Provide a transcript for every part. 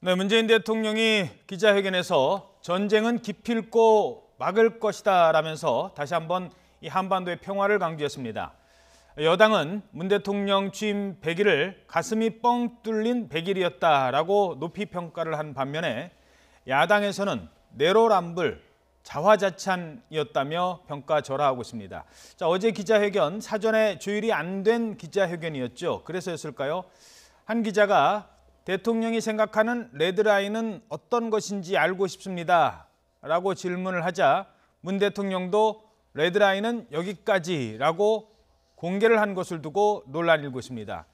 네, 문재인 대통령이 기자회견에서 전쟁은 기필코 막을 것이다 라면서 다시 한번 이 한반도의 평화를 강조했습니다. 여당은 문 대통령 취임 100일을 가슴이 뻥 뚫린 100일이었다라고 높이 평가를 한 반면에 야당에서는 내로남불, 자화자찬이었다며 평가절하하고 있습니다. 자, 어제 기자회견 사전에 조율이 안 된 기자회견이었죠. 그래서였을까요? 한 기자가 대통령이 생각하는 레드라인은 어떤 것인지 알고 싶습니다 라고 질문을 하자 문 대통령도 레드라인은 여기까지라고 공개를 한 것을 두고 논란이 일고 있습니다.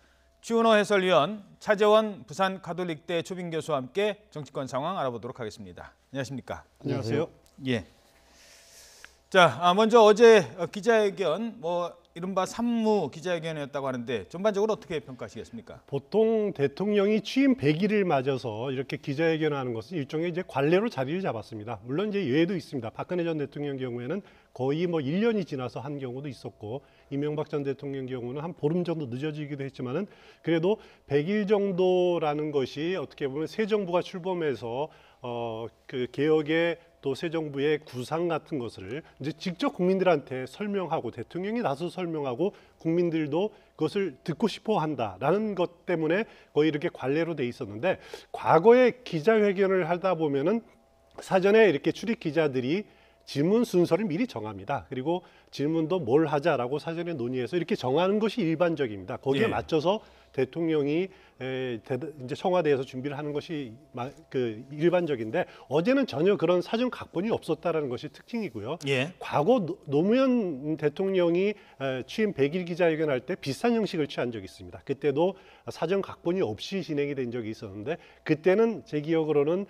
추은호 해설위원, 차재원 부산 가톨릭대 초빙 교수와 함께 정치권 상황 알아보도록 하겠습니다. 안녕하십니까? 안녕하세요. 예. 자, 먼저 어제 기자회견, 이른바 산무 기자회견이었다고 하는데 전반적으로 어떻게 평가하시겠습니까? 보통 대통령이 취임 100일을 맞아서 이렇게 기자회견하는 것은 일종의 이제 관례로 자리를 잡았습니다. 물론 이제 예외도 있습니다. 박근혜 전 대통령 경우에는 거의 1년이 지나서 한 경우도 있었고, 이명박 전 대통령 경우는 한 보름 정도 늦어지기도 했지만은 그래도 100일 정도라는 것이 어떻게 보면 새 정부가 출범해서 그 개혁의 또 새 정부의 구상 같은 것을 이제 직접 국민들한테 설명하고 대통령이 나서 설명하고 국민들도 그것을 듣고 싶어 한다라는 것 때문에 거의 이렇게 관례로 돼 있었는데, 과거에 기자회견을 하다 보면은 사전에 이렇게 출입 기자들이 질문 순서를 미리 정합니다. 그리고 질문도 뭘 하자라고 사전에 논의해서 이렇게 정하는 것이 일반적입니다. 거기에 맞춰서 대통령이 이제 청와대에서 준비를 하는 것이 일반적인데, 어제는 전혀 그런 사전 각본이 없었다라는 것이 특징이고요. 과거 노무현 대통령이 취임 100일 기자회견할 때 비슷한 형식을 취한 적이 있습니다. 그때도 사전 각본이 없이 진행이 된 적이 있었는데, 그때는 제 기억으로는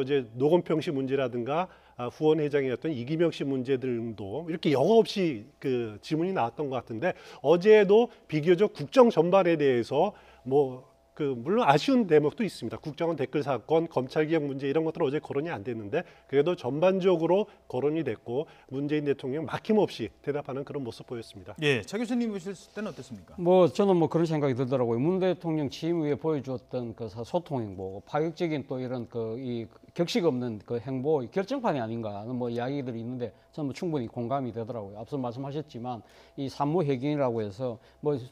이제 노건평 씨 문제라든가 후원 회장이었던 이기명 씨 문제들도 이렇게 여과 없이 그 질문이 나왔던 것 같은데, 어제도 비교적 국정 전반에 대해서 물론 아쉬운 대목도 있습니다. 국정원 댓글 사건, 검찰개혁 문제 이런 것들은 어제 거론이 안 됐는데, 그래도 전반적으로 거론이 됐고 문재인 대통령 막힘없이 대답하는 그런 모습 보였습니다. 예, 차 교수님 보실 때는 어떻습니까? 저는 그런 생각이 들더라고요. 문 대통령 취임 후에 보여주었던 그 소통 행보, 파격적인 또 이런 이 격식 없는 그 행보, 결정판이 아닌가 하는 이야기들이 있는데 저는 충분히 공감이 되더라고요. 앞서 말씀하셨지만 이 산무회견이라고 해서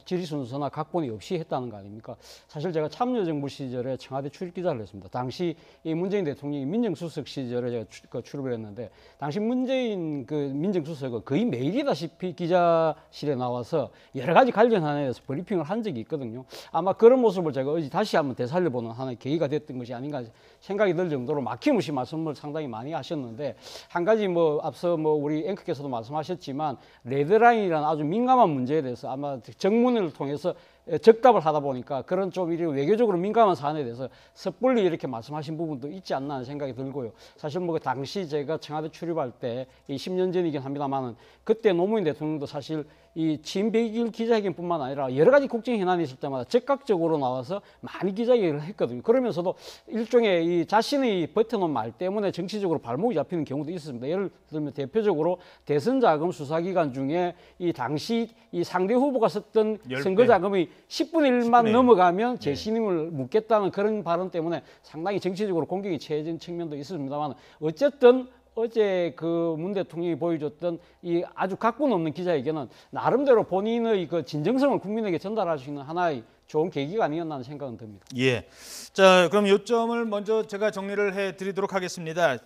질의 순서나 각본이 없이 했다는 거 아닙니까? 사실 제가 참여정부 시절에 청와대 출입기자를 했습니다. 당시 이 문재인 대통령이 민정수석 시절에 제가 출입을 했는데, 당시 문재인 민정수석은 거의 매일이다시피 기자실에 나와서 여러 가지 관련 사안에 대해서 브리핑을 한 적이 있거든요. 아마 그런 모습을 제가 어제 다시 한번 되살려보는 하나의 계기가 됐던 것이 아닌가 생각이 들 정도로 막힘없이 말씀을 상당히 많이 하셨는데, 한 가지 앞서 우리 앵커께서도 말씀하셨지만 레드라인이라는 아주 민감한 문제에 대해서 아마 정문을 통해서 적답을 하다 보니까 그런 좀 외교적으로 민감한 사안에 대해서 섣불리 이렇게 말씀하신 부분도 있지 않나 하는 생각이 들고요. 사실 당시 제가 청와대 출입할 때 10년 전이긴 합니다만은, 그때 노무현 대통령도 사실 이 취임 100일 기자회견뿐만 아니라 여러 가지 국정 현안이 있을 때마다 적극적으로 나와서 많이 기자회견을 했거든요. 그러면서도 일종의 이 자신의 버텨놓은 말 때문에 정치적으로 발목이 잡히는 경우도 있었습니다. 예를 들면 대표적으로 대선 자금 수사 기간 중에 이 당시 이 상대 후보가 썼던 10배. 선거 자금의 10분의 1만 넘어가면 재신임을 묻겠다는 그런 발언 때문에 상당히 정치적으로 공격이 처해진 측면도 있었습니다만, 어쨌든 어제 문 대통령이 보여줬던 이 아주 각본 없는 기자회견은 나름대로 본인의 그 진정성을 국민에게 전달할 수 있는 하나의 좋은 계기가 아니었나 하는 생각은 듭니다. 예. 자, 그럼 요점을 먼저 제가 정리를 해드리도록 하겠습니다.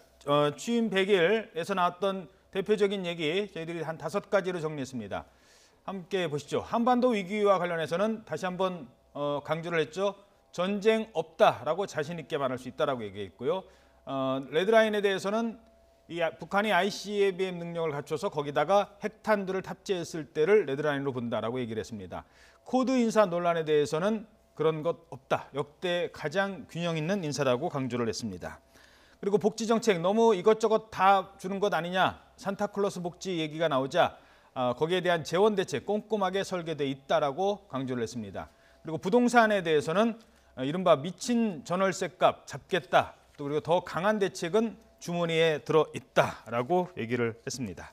취임 100일에서 나왔던 대표적인 얘기 저희들이 한 5가지로 정리했습니다. 함께 보시죠. 한반도 위기와 관련해서는 다시 한번 강조를 했죠. 전쟁 없다라고 자신 있게 말할 수 있다라고 얘기했고요. 레드라인에 대해서는 북한이 ICBM 능력을 갖춰서 거기다가 핵탄두를 탑재했을 때를 레드라인으로 본다라고 얘기를 했습니다. 코드 인사 논란에 대해서는 그런 것 없다. 역대 가장 균형 있는 인사라고 강조를 했습니다. 그리고 복지 정책 너무 이것저것 다 주는 것 아니냐. 산타클로스 복지 얘기가 나오자 거기에 대한 재원 대책 꼼꼼하게 설계돼 있다라고 강조를 했습니다. 그리고 부동산에 대해서는 이른바 미친 전월세값 잡겠다. 또 그리고 더 강한 대책은 주머니에 들어있다라고 얘기를 했습니다.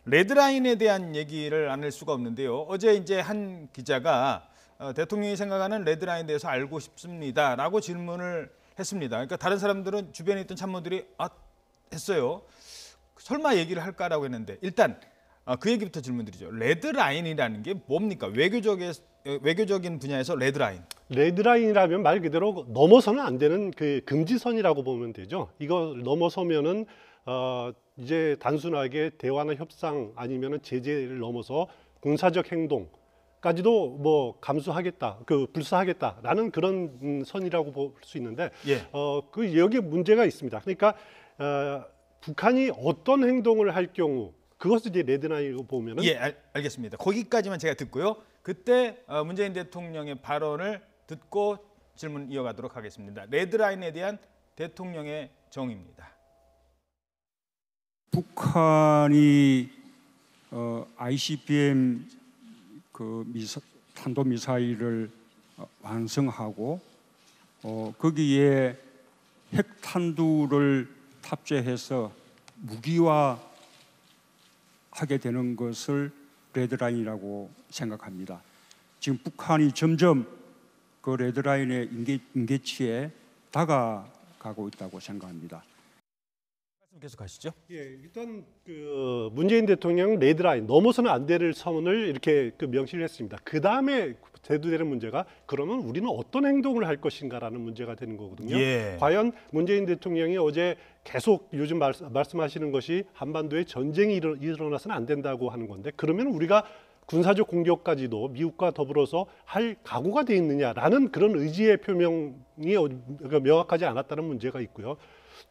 레드라인에 대한 얘기를 안 할 수가 없는데요. 어제 이제 한 기자가 대통령이 생각하는 레드라인에 대해서 알고 싶습니다라고 질문을 했습니다. 그러니까 다른 사람들은 주변에 있던 참모들이 했어요. 설마 얘기를 할까라고 했는데 일단 그 얘기부터 질문드리죠. 레드라인이라는 게 뭡니까? 외교적인 분야에서 레드라인. 레드라인이라면 말 그대로 넘어서는 안 되는 그 금지선이라고 보면 되죠. 이거 넘어서면은 이제 단순하게 대화나 협상 아니면은 제재를 넘어서 군사적 행동까지도 뭐 감수하겠다, 불사하겠다라는 그런 선이라고 볼 수 있는데, 예. 여기에 문제가 있습니다. 그러니까 북한이 어떤 행동을 할 경우 그것을 이제 레드라인으로 보면은 알겠습니다. 거기까지만 제가 듣고요. 그때 문재인 대통령의 발언을 듣고 질문 이어가도록 하겠습니다. 레드라인에 대한 대통령의 정의입니다. 북한이 ICBM 탄도 미사일을 완성하고 거기에 핵탄두를 탑재해서 무기화 하게 되는 것을 레드라인이라고 생각합니다. 지금 북한이 점점 그 레드라인의 임계치에 다가가고 있다고 생각합니다. 계속 하시죠. 일단 문재인 대통령 레드라인 넘어서는 안 될 선을 이렇게 명시를 했습니다. 그 다음에 대두되는 문제가 그러면 우리는 어떤 행동을 할 것인가라는 문제가 되는 거거든요. 과연 문재인 대통령이 어제 계속 요즘 말씀하시는 것이 한반도에 전쟁이 일어나서는 안 된다고 하는 건데 그러면 우리가 군사적 공격까지도 미국과 더불어서 할 각오가 돼 있느냐라는 그런 의지의 표명이 명확하지 않았다는 문제가 있고요.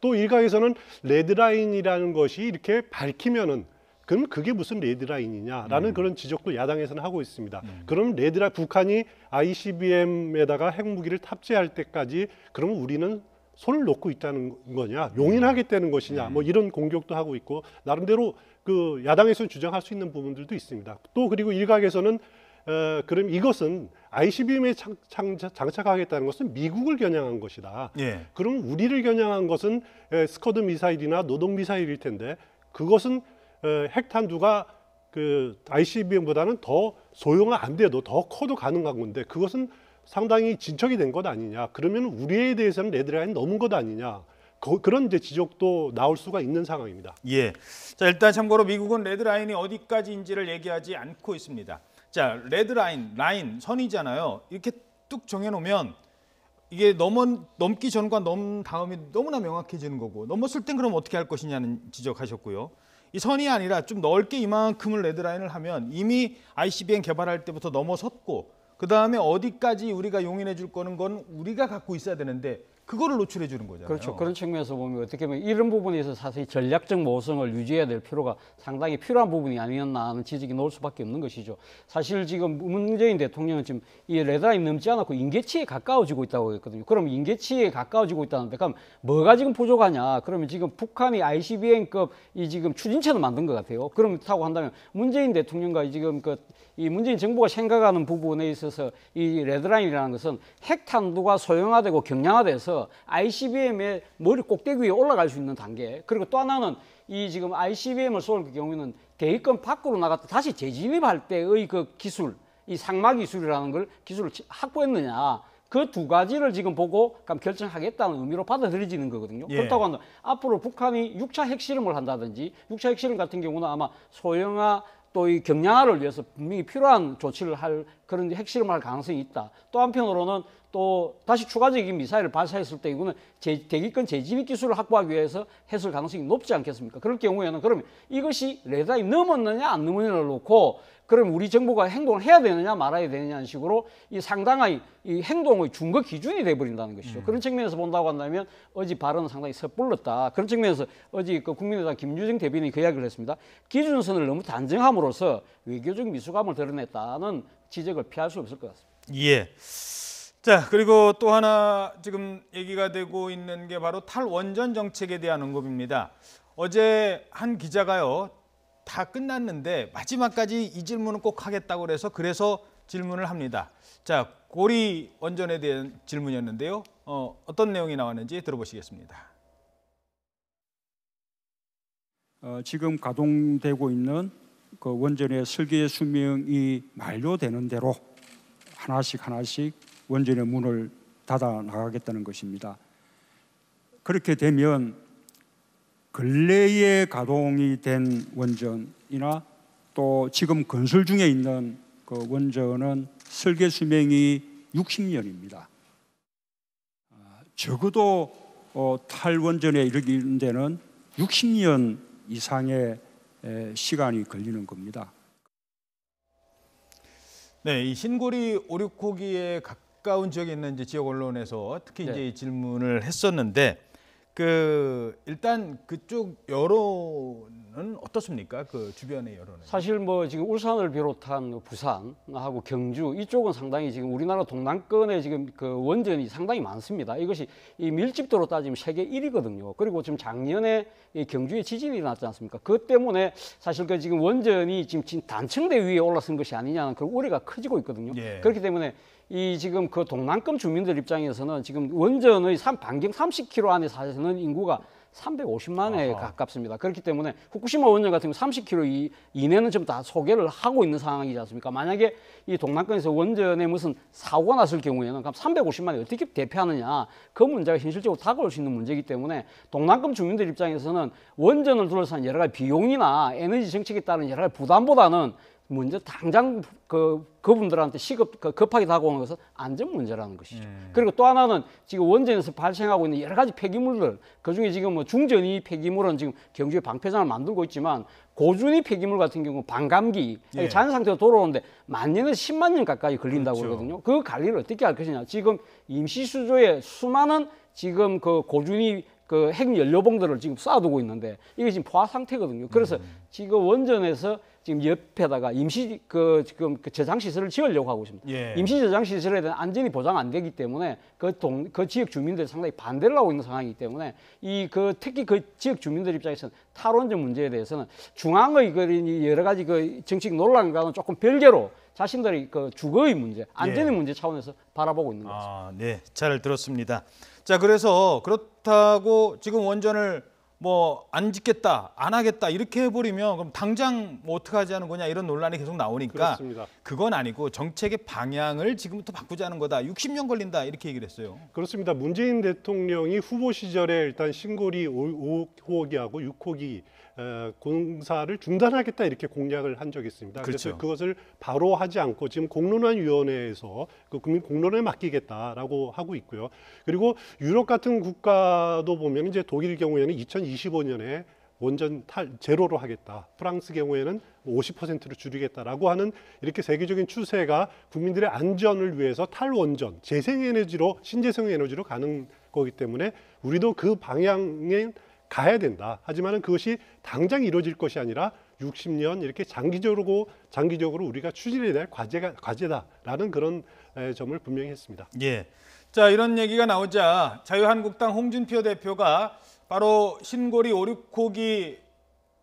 또 일각에서는 레드라인이라는 것이 이렇게 밝히면은 그럼 그게 무슨 레드라인이냐라는 그런 지적도 야당에서는 하고 있습니다. 그럼 북한이 ICBM에다가 핵무기를 탑재할 때까지 그러면 우리는 손을 놓고 있다는 거냐, 용인하겠다는 것이냐, 뭐 이런 공격도 하고 있고 나름대로 그 야당에서는 주장할 수 있는 부분들도 있습니다. 또 그리고 일각에서는 그럼 이것은 ICBM에 장착하겠다는 것은 미국을 겨냥한 것이다. 그럼 우리를 겨냥한 것은 스커드 미사일이나 노동 미사일일 텐데 그것은 핵탄두가 그 ICBM보다는 더 소요가 안 돼도 더 커도 가능한 건데 그것은 상당히 진척이 된 것 아니냐. 그러면 우리에 대해서는 레드라인 넘은 것 아니냐. 그런 이제 지적도 나올 수가 있는 상황입니다. 자, 일단 참고로 미국은 레드라인이 어디까지인지를 얘기하지 않고 있습니다. 자, 레드라인, 선이잖아요. 이렇게 뚝 정해놓으면 이게 넘기 전과 넘은 다음이 너무나 명확해지는 거고 넘었을 땐 그럼 어떻게 할 것이냐는 지적하셨고요. 이 선이 아니라 좀 넓게 이만큼을 레드라인을 하면 이미 ICBM 개발할 때부터 넘어섰고 그 다음에 어디까지 우리가 용인해 줄 거는 건 우리가 갖고 있어야 되는데 그거를 노출해 주는 거잖아요. 그렇죠. 그런 측면에서 보면 어떻게 보면 이런 부분에 있어서 사실 전략적 모성을 유지해야 될 필요가 상당히 필요한 부분이 아니었나 하는 지적이 나올 수밖에 없는 것이죠. 사실 지금 문재인 대통령은 지금 이 레드라인 넘지 않았고 임계치에 가까워지고 있다고 했거든요. 그럼 임계치에 가까워지고 있다는데 그럼 뭐가 지금 부족하냐? 그러면 지금 북한이 ICBM급 이 지금 추진체를 만든 것 같아요. 그렇다고 한다면 문재인 대통령과 지금 이 문재인 정부가 생각하는 부분에 있어서 이 레드라인이라는 것은 핵탄두가 소형화되고 경량화돼서 ICBM의 머리 꼭대기 위에 올라갈 수 있는 단계. 그리고 또 하나는 이 지금 ICBM을 쏠 경우에는 대기권 밖으로 나갔다 다시 재진입할 때의 그 기술, 이 상마 기술이라는 걸 기술을 확보했느냐. 그 두 가지를 지금 보고 결정하겠다는 의미로 받아들여지는 거거든요. 그렇다고 한다면 앞으로 북한이 6차 핵실험을 한다든지 6차 핵실험 같은 경우는 아마 소형화 또 이 경량화를 위해서 분명히 필요한 조치를 할 그런 핵실험을 할 가능성이 있다. 또 한편으로는 또 다시 추가적인 미사일을 발사했을 때 이거는 대기권 재진입 기술을 확보하기 위해서 했을 가능성이 높지 않겠습니까? 그럴 경우에는 그러면 이것이 레드라인 넘었느냐 안 넘었느냐를 놓고 그럼 우리 정부가 행동을 해야 되느냐 말아야 되느냐는 식으로 이 상당히 이 행동의 준거 기준이 돼버린다는 것이죠. 그런 측면에서 본다고 한다면 어제 발언은 상당히 섣불렀다. 그런 측면에서 어제 국민의당 김유정 대변인이 그 이야기를 했습니다. 기준선을 너무 단정함으로써 외교적 미숙함을 드러냈다는 지적을 피할 수 없을 것 같습니다. 자, 그리고 또 하나 지금 얘기가 되고 있는 게 바로 탈원전 정책에 대한 언급입니다. 어제 한 기자가요. 다 끝났는데 마지막까지 이 질문은 꼭 하겠다고 그래서 질문을 합니다. 자, 고리 원전에 대한 질문이었는데요. 어떤 내용이 나왔는지 들어보시겠습니다. 지금 가동되고 있는 그 원전의 설계 수명이 만료되는 대로 하나씩 원전의 문을 닫아 나가겠다는 것입니다. 그렇게 되면 근래에 가동이 된 원전이나 또 지금 건설 중에 있는 그 원전은 설계 수명이 60년입니다. 적어도 탈원전에 이르는 데는 60년 이상의 시간이 걸리는 겁니다. 네, 이 신고리 5, 6호기에 가까운 지역에 있는 이제 지역 언론에서 특히 네. 이제 이 질문을 했었는데 일단 그쪽 여론은 어떻습니까? 그 주변의 여론은. 사실 뭐 지금 울산을 비롯한 부산하고 경주 이쪽은 상당히 지금 우리나라 동남권에 지금 그 원전이 상당히 많습니다. 이것이 이 밀집도로 따지면 세계 1위거든요. 그리고 지금 작년에 이 경주에 지진이 일어났지 않습니까? 그 때문에 사실 그 지금 원전이 지금 단층대 위에 올라선 것이 아니냐는 그런 우려가 커지고 있거든요. 예. 그렇기 때문에 이 지금 그 동남권 주민들 입장에서는 지금 원전의 반경 30km 안에 사시는 인구가 350만에 아하. 가깝습니다. 그렇기 때문에 후쿠시마 원전 같은 경우 30km 이내는 좀 다 소개를 하고 있는 상황이지 않습니까? 만약에 이 동남권에서 원전에 무슨 사고가 났을 경우에는 그럼 350만이 어떻게 대피하느냐, 그 문제가 현실적으로 다가올 수 있는 문제이기 때문에 동남권 주민들 입장에서는 원전을 둘러싼 여러 가지 비용이나 에너지 정책에 따른 여러 가지 부담보다는 문제 당장 그분들한테 급하게 다가오는 것은 안전 문제라는 것이죠. 그리고 또 하나는 지금 원전에서 발생하고 있는 여러 가지 폐기물들, 그중에 지금 뭐 중전이 폐기물은 지금 경주에 방패장을 만들고 있지만 고준위 폐기물 같은 경우 반감기 예. 자연 상태로 돌아오는데 만년에서 10만 년 가까이 걸린다고 그렇죠. 그러거든요. 그 관리를 어떻게 할 것이냐. 지금 임시 수조에 수많은 지금 그 고준위 그 핵 연료봉들을 지금 쌓아두고 있는데 이게 지금 포화 상태거든요. 그래서 지금 원전에서 지금 옆에다가 임시 지금 저장 시설을 지으려고 하고 있습니다. 예. 임시 저장 시설에 대한 안전이 보장 안 되기 때문에 그 지역 주민들이 상당히 반대를 하고 있는 상황이기 때문에 특히 그 지역 주민들 입장에서는 탈원전 문제에 대해서는 중앙의 여러 가지 정치적 논란과는 조금 별개로 자신들의 주거의 문제, 안전의 예. 문제 차원에서 바라보고 있는 거죠. 네, 잘 들었습니다. 자, 그래서 그렇다고 지금 원전을 뭐 안 짓겠다, 안 하겠다 이렇게 해버리면 그럼 당장 뭐 어떻게 하지 하는 거냐 이런 논란이 계속 나오니까 그렇습니다. 그건 아니고 정책의 방향을 지금부터 바꾸자는 거다. 60년 걸린다 이렇게 얘기를 했어요. 그렇습니다. 문재인 대통령이 후보 시절에 일단 신고리 5호기하고 6호기 공사를 중단하겠다 이렇게 공약을 한 적이 있습니다. 그렇죠. 그래서 그것을 바로 하지 않고 지금 공론화위원회에서 그 국민 공론에 맡기겠다라고 하고 있고요. 그리고 유럽 같은 국가도 보면 이제 독일 경우에는 2025년에 원전 제로로 하겠다. 프랑스 경우에는 50%로 줄이겠다라고 하는 이렇게 세계적인 추세가 국민들의 안전을 위해서 탈원전, 재생에너지로 신재생 에너지로 가는 거기 때문에 우리도 그 방향에 가야 된다. 하지만은 그것이 당장 이루어질 것이 아니라 60년 이렇게 장기적으로 우리가 추진해야 될 과제다라는 그런 점을 분명히 했습니다. 예. 자, 이런 얘기가 나오자 자유한국당 홍준표 대표가 바로 신고리 5, 6호기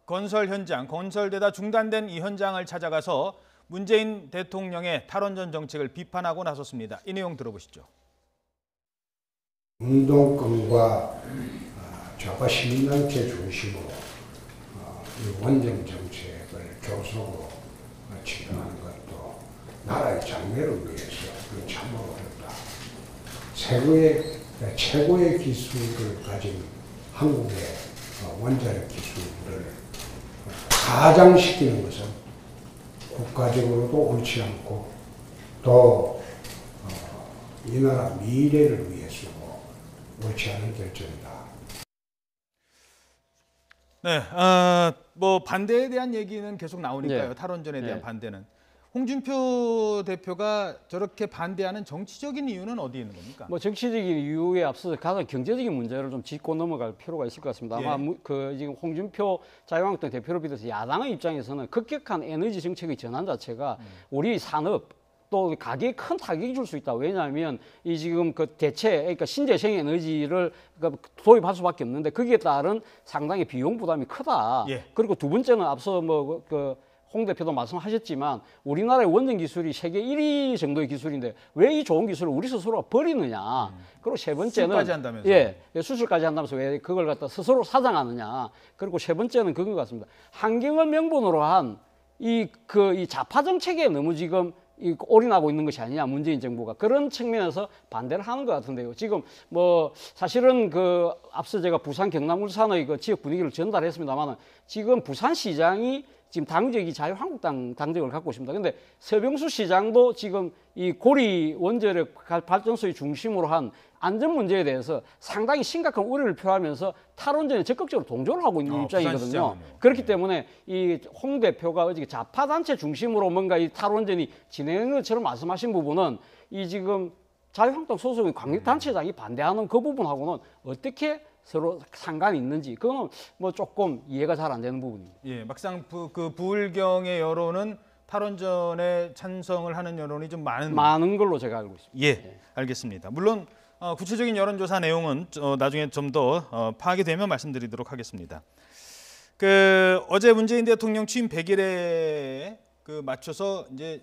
건설되다 중단된 이 현장을 찾아가서 문재인 대통령의 탈원전 정책을 비판하고 나섰습니다. 이 내용 들어보시죠. 운동권과 좌파 시민단체 중심으로 이 원전 정책을 교섭으로 진행하는 것도 나라의 장래를 위해서 참으로 어렵다. 최고의 기술을 가진 한국의 원자력 기술을 가장시키는 것은 국가적으로도 옳지 않고 또 이 나라 미래를 위해서도 옳지 않은 결정이다. 네, 뭐 반대에 대한 얘기는 계속 나오니까요. 네. 탈원전에 대한 네. 반대는. 홍준표 대표가 저렇게 반대하는 정치적인 이유는 어디에 있는 겁니까? 뭐 정치적인 이유에 앞서서 가장 경제적인 문제를 좀 짚고 넘어갈 필요가 있을 것 같습니다. 아마 지금 홍준표 자유한국당 대표를 비롯해서 야당의 입장에서는 급격한 에너지 정책의 전환 자체가 우리 산업 또 가계에 큰 타격이 줄 수 있다. 왜냐하면 이 지금 그러니까 신재생 에너지를 도입할 수밖에 없는데 거기에 따른 상당히 비용 부담이 크다. 예. 그리고 두 번째는 앞서 홍 대표도 말씀하셨지만 우리나라의 원전 기술이 세계 1위 정도의 기술인데 왜 이 좋은 기술을 우리 스스로가 버리느냐. 그리고 세 번째는 수술까지 한다면서요? 예, 수술까지 한다면서 왜 그걸 갖다 스스로 사장하느냐. 그리고 세 번째는 그거 같습니다. 환경을 명분으로 한 이 좌파 정책에 너무 지금 올인하고 있는 것이 아니냐, 문재인 정부가. 그런 측면에서 반대를 하는 것 같은데요. 지금 뭐 사실은 그 앞서 제가 부산 경남 울산의 그 지역 분위기를 전달했습니다만 지금 부산시장이 지금 당적이 자유한국당 당적을 갖고 있습니다. 근데 서병수 시장도 지금 이 고리 원자력 발전소의 중심으로 한 안전 문제에 대해서 상당히 심각한 우려를 표하면서 탈원전에 적극적으로 동조를 하고 있는 입장이거든요. 부산시장은요. 그렇기 네. 때문에 이 홍 대표가 어저께 좌파 단체 중심으로 뭔가 이 탈원전이 진행한 것처럼 말씀하신 부분은 이 지금 자유한국당 소속의 광역단체장이 반대하는 그 부분하고는 어떻게 서로 상관이 있는지 그거는 뭐 조금 이해가 잘 안 되는 부분입니다. 예, 막상 그 부울경의 여론은 탈원전에 찬성을 하는 여론이 좀 많은 걸로 제가 알고 있습니다. 예, 알겠습니다. 물론 구체적인 여론조사 내용은 나중에 좀 더 파악이 되면 말씀드리도록 하겠습니다. 그 어제 문재인 대통령 취임 100일에 그 맞춰서 이제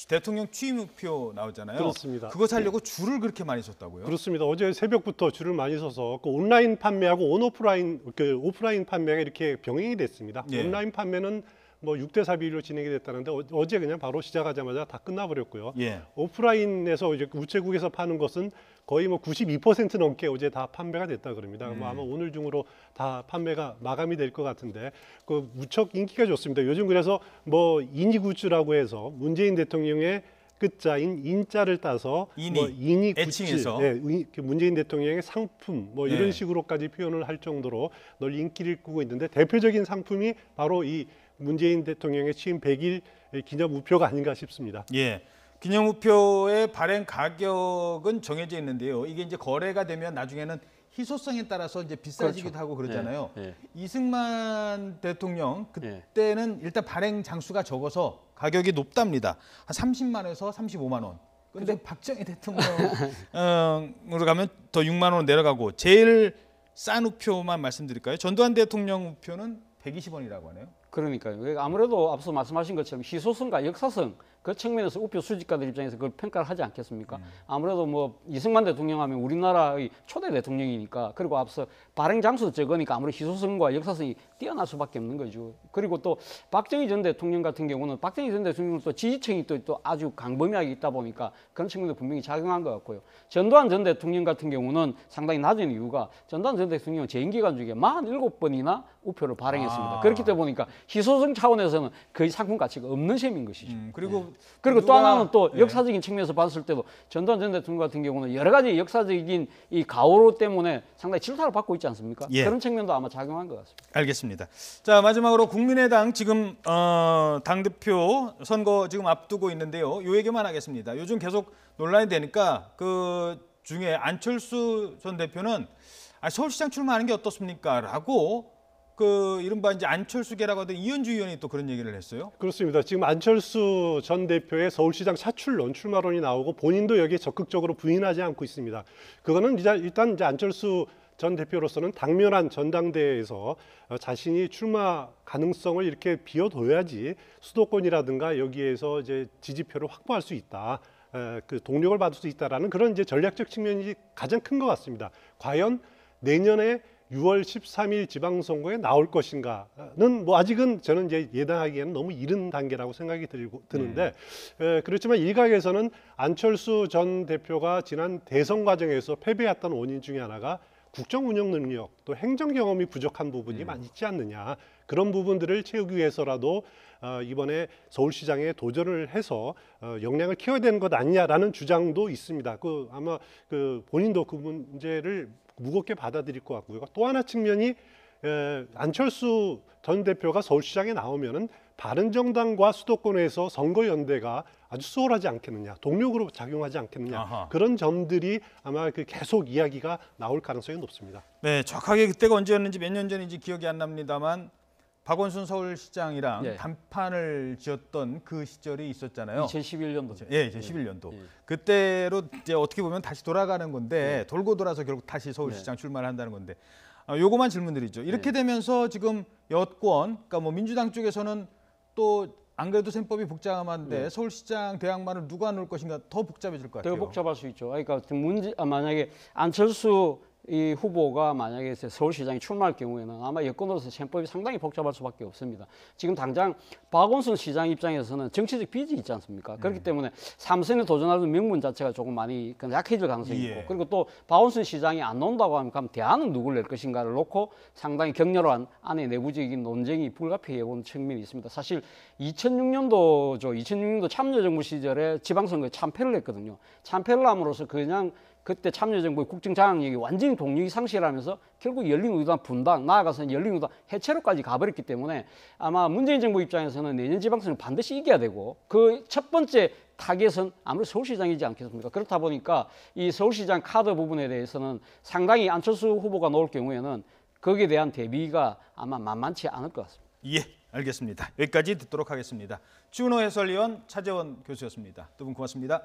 대통령 취임표 나오잖아요. 그렇습니다. 그거 사려고 줄을 그렇게 많이 섰다고요? 그렇습니다. 어제 새벽부터 줄을 많이 서서 그 온라인 판매하고 오프라인 판매가 이렇게 병행이 됐습니다. 예. 온라인 판매는 뭐 6대4 비율로 진행이 됐다는데 어제 그냥 바로 시작하자마자 다 끝나버렸고요. 예. 오프라인에서 이제 우체국에서 파는 것은 거의 뭐 92% 넘게 어제 다 판매가 됐다 그럽니다. 뭐 아마 오늘 중으로 다 판매가 마감이 될 것 같은데 그 무척 인기가 좋습니다. 요즘 그래서 뭐 이니굿즈라고 해서 문재인 대통령의 끝자인 인자를 따서 뭐 이니 애칭해서 굿즈, 문재인 대통령의 상품 뭐 이런 예. 식으로까지 표현을 할 정도로 널리 인기를 끌고 있는데 대표적인 상품이 바로 이 문재인 대통령의 취임 100일 기념 우표가 아닌가 싶습니다. 예. 기념우표의 발행 가격은 정해져 있는데요. 이게 이제 거래가 되면 나중에는 희소성에 따라서 이제 비싸지기도 그렇죠. 하고 그러잖아요. 예. 이승만 대통령 그때는 일단 발행 장수가 적어서 가격이 높답니다. 한 30만원에서 35만 원. 근데 박정희 대통령으로 가면 더 6만 원 내려가고 제일 싼 우표만 말씀드릴까요? 전두환 대통령 우표는 120원이라고 하네요. 그러니까요. 아무래도 앞서 말씀하신 것처럼 희소성과 역사성 그 측면에서 우표 수집가들 입장에서 그걸 평가를 하지 않겠습니까? 아무래도 뭐 이승만 대통령 하면 우리나라의 초대 대통령이니까 그리고 앞서 발행 장수도 적으니까 아무래도 희소성과 역사성이 뛰어날 수밖에 없는 거죠. 그리고 또 박정희 전 대통령 같은 경우는 박정희 전 대통령은 또 지지층이 또 아주 강범위하게 있다 보니까 그런 측면도 분명히 작용한 것 같고요. 전두환 전 대통령 같은 경우는 상당히 낮은 이유가 전두환 전 대통령은 재임 기간 중에 47번이나 우표를 발행했습니다. 그렇기 때문에 보니까 희소성 차원에서는 거의 상품 가치가 없는 셈인 것이죠. 그리고 또 하나는 또 역사적인 측면에서 봤을 때도 전두환 전 대통령 같은 경우는 여러 가지 역사적인 이 가오로 때문에 상당히 질타를 받고 있지 않습니까? 예. 그런 측면도 아마 작용한 것 같습니다. 알겠습니다. 자, 마지막으로 국민의당 지금 당대표 선거 지금 앞두고 있는데요. 요 얘기만 하겠습니다. 요즘 계속 논란이 되니까 그 중에 안철수 전 대표는 서울시장 출마하는 게 어떻습니까? 라고 그 이른바 이제 안철수계라고 하던 이현주 의원이 또 그런 얘기를 했어요. 그렇습니다. 지금 안철수 전 대표의 서울시장 사출론, 출마론이 나오고 본인도 여기에 적극적으로 부인하지 않고 있습니다. 그거는 일단 안철수 전 대표로서는 당면한 전당대회에서 자신이 출마 가능성을 이렇게 비워둬야지 수도권이라든가 여기에서 이제 지지표를 확보할 수 있다. 그 동력을 받을 수 있다라는 그런 이제 전략적 측면이 가장 큰 것 같습니다. 과연 내년에 6월 13일 지방선거에 나올 것인가는 뭐 아직은 저는 이제 예단하기에는 너무 이른 단계라고 생각이 드는데 그렇지만 일각에서는 안철수 전 대표가 지난 대선 과정에서 패배했던 원인 중에 하나가 국정 운영 능력 또 행정 경험이 부족한 부분이 많이 있지 않느냐 그런 부분들을 채우기 위해서라도 이번에 서울시장에 도전을 해서 역량을 키워야 되는 것 아니냐라는 주장도 있습니다. 아마 본인도 그 문제를 무겁게 받아들일 것 같고요. 또 하나 측면이 안철수 전 대표가 서울시장에 나오면은 바른정당과 수도권에서 선거 연대가 아주 수월하지 않겠느냐, 동력으로 작용하지 않겠느냐 아하. 그런 점들이 아마 계속 이야기가 나올 가능성이 높습니다. 네, 정확하게 그때가 언제였는지 몇 년 전인지 기억이 안 납니다만 박원순 서울시장이랑 예. 단판을 지었던 그 시절이 있었잖아요. 2011년도. 예, 2011년도. 예. 그때로 이제 어떻게 보면 다시 돌아가는 건데 돌고 돌아서 결국 다시 서울시장 출마를 한다는 건데 요거만 질문드리죠. 이렇게 되면서 지금 여권, 그러니까 뭐 민주당 쪽에서는 또 안 그래도 셈법이 복잡한데 서울시장 대항마를 누가 놓을 것인가 더 복잡해질 것 같아요. 더 복잡할 수 있죠. 그러니까 만약에 안철수 이 후보가 만약에 이제 서울시장에 출마할 경우에는 아마 여건으로서 셈법이 상당히 복잡할 수밖에 없습니다. 지금 당장 박원순 시장 입장에서는 정치적 빚이 있지 않습니까? 그렇기 때문에 3선에 도전하는 명분 자체가 조금 많이 약해질 가능성이 있고, 예. 그리고 또 박원순 시장이 안 나온다고 하면 그럼 대안은 누굴 낼 것인가를 놓고 상당히 격렬한 안에 내부적인 논쟁이 불가피해 온 측면이 있습니다. 사실 2006년도 참여정부 시절에 지방선거에 참패를 했거든요. 참패를 함으로써 그냥 그때 참여정부의 국정장악력이 완전히 동력이 상실하면서 결국 열린우리당 분당, 나아가서는 열린우리당 해체로까지 가버렸기 때문에 아마 문재인 정부 입장에서는 내년 지방선거 반드시 이겨야 되고, 그 첫 번째 타겟은 아무래도 서울시장이지 않겠습니까? 그렇다 보니까 이 서울시장 카드 부분에 대해서는 상당히 안철수 후보가 나올 경우에는 거기에 대한 대비가 아마 만만치 않을 것 같습니다. 예, 알겠습니다. 여기까지 듣도록 하겠습니다. 주은호 해설위원, 차재원 교수였습니다. 두 분 고맙습니다.